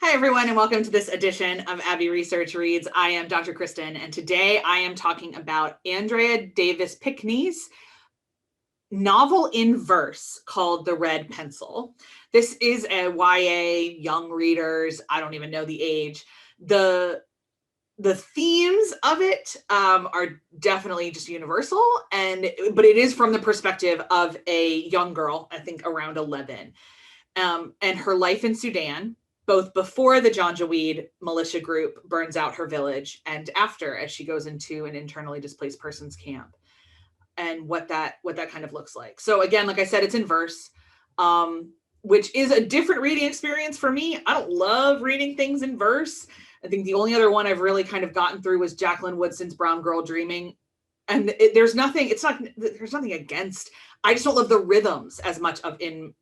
Hi, everyone, and welcome to this edition of Abbey Research Reads. I am Dr. Kristen, and today I am talking about Andrea Davis Pinkney's novel in verse called The Red Pencil. This is a YA, young readers, I don't even know the age. The themes of it are definitely just universal, but it is from the perspective of a young girl, I think around 11, and her life in Sudan, both before the Janjaweed militia group burns out her village and after, as she goes into an internally displaced persons camp, and what that kind of looks like. So again, like I said, it's in verse, which is a different reading experience for me. I don't love reading things in verse. I think the only other one I've really kind of gotten through was Jacqueline Woodson's Brown Girl Dreaming. And there's nothing against, I just don't love the rhythms as much of in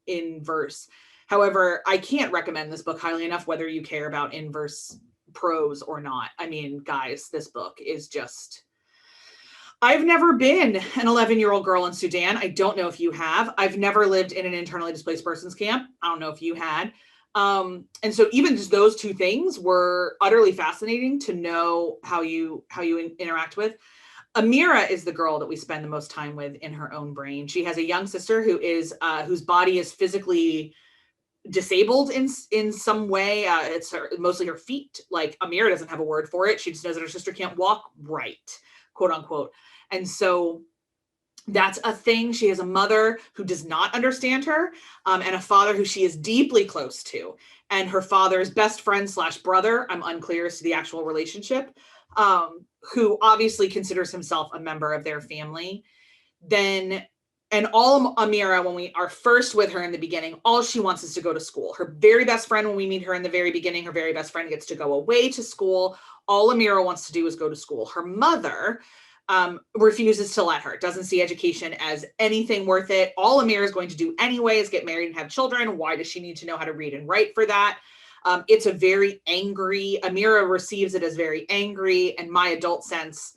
verse. However, I can't recommend this book highly enough, whether you care about in verse prose or not. I mean, guys, this book is just, I've never been an 11-year-old girl in Sudan. I don't know if you have. I've never lived in an internally displaced persons camp. I don't know if you had. And so even just those two things were utterly fascinating to know how you interact with. Amira is the girl that we spend the most time with in her own brain. She has a young sister who is whose body is physically disabled in some way. It's mostly her feet. Like, Amira doesn't have a word for it. She just knows that her sister can't walk right, quote unquote. And so that's a thing. She has a mother who does not understand her, and a father who she is deeply close to. And her father's best friend / brother, I'm unclear as to the actual relationship, who obviously considers himself a member of their family. And all Amira, when we are first with her in the beginning, all she wants is to go to school. Her very best friend, when we meet her in the very beginning, her very best friend gets to go away to school. All Amira wants to do is go to school. Her mother refuses to let her, doesn't see education as anything worth it. All Amira is going to do anyway is get married and have children. Why does she need to know how to read and write for that? It's a very angry, Amira receives it as very angry, and my adult sense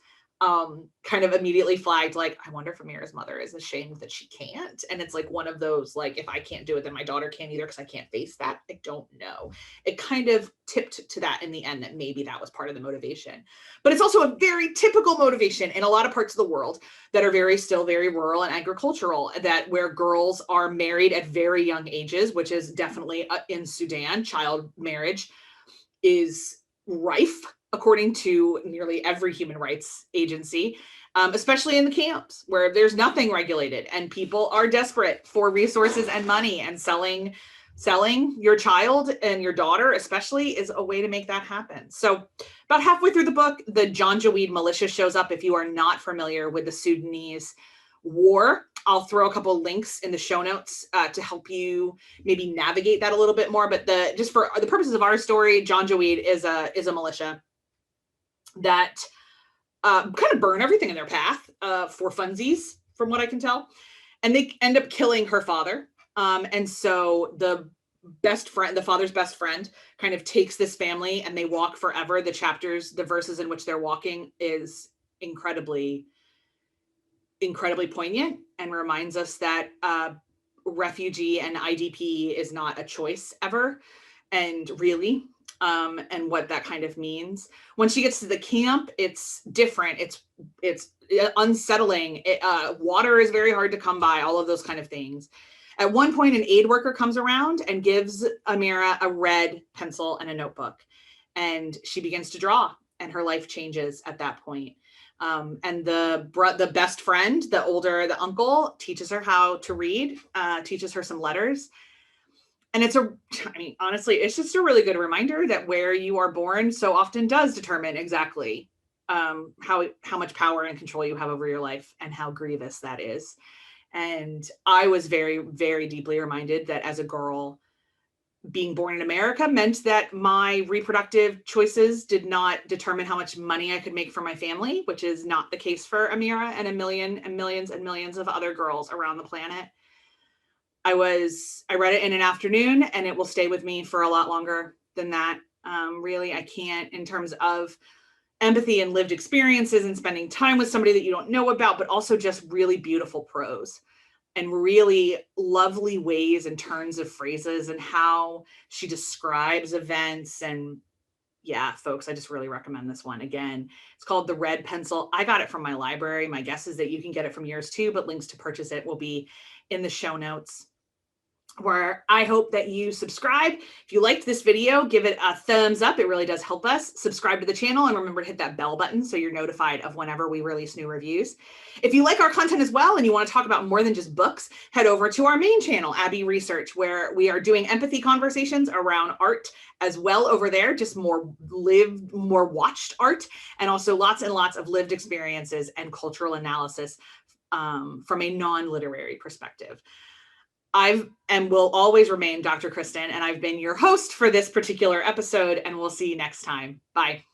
kind of immediately flagged, like, I wonder if Amira's mother is ashamed that she can't. And it's like one of those, like, if I can't do it, then my daughter can't either, because I can't face that. I don't know. It kind of tipped to that in the end, that maybe that was part of the motivation. But it's also a very typical motivation in a lot of parts of the world that are still very rural and agricultural, that where girls are married at very young ages, which is definitely in Sudan, child marriage is rife, according to nearly every human rights agency, especially in the camps where there's nothing regulated and people are desperate for resources and money, and selling your child and your daughter especially is a way to make that happen. So about halfway through the book, the Janjaweed militia shows up. If you are not familiar with the Sudanese war, I'll throw a couple of links in the show notes to help you maybe navigate that a little bit more. But just for the purposes of our story, Janjaweed is a militia that kind of burn everything in their path for funsies, from what I can tell. And they end up killing her father. And so the father's best friend kind of takes this family and they walk forever. The verses in which they're walking is incredibly poignant and reminds us that refugee and IDP is not a choice ever. And really, and what that kind of means. When she gets to the camp, it's different. It's unsettling. Water is very hard to come by, all of those kind of things. At one point, an aid worker comes around and gives Amira a red pencil and a notebook, and she begins to draw, and her life changes at that point. And the best friend, the uncle, teaches her how to read, teaches her some letters. And honestly, it's just a really good reminder that where you are born so often does determine exactly how much power and control you have over your life, and how grievous that is. And I was very, very deeply reminded that as a girl, being born in America meant that my reproductive choices did not determine how much money I could make for my family, which is not the case for Amira and a million and millions and millions of other girls around the planet. I read it in an afternoon, and it will stay with me for a lot longer than that. Really, I can't, in terms of empathy and lived experiences and spending time with somebody that you don't know about, but also just really beautiful prose. and really lovely ways and turns of phrases and how she describes events. And yeah, folks, I just really recommend this one. Again, it's called The Red Pencil. I got it from my library. My guess is that you can get it from yours too, but links to purchase it will be in the show notes. Where I hope that you subscribe. If you liked this video, give it a thumbs up. It really does help us. Subscribe to the channel and remember to hit that bell button so you're notified of whenever we release new reviews. If you like our content as well and you want to talk about more than just books, head over to our main channel, Abbey Research, where we are doing empathy conversations around art as well over there, just more lived, more watched art, and also lots and lots of lived experiences and cultural analysis from a non-literary perspective. And will always remain Dr. Kristen, and I've been your host for this particular episode, and we'll see you next time. Bye.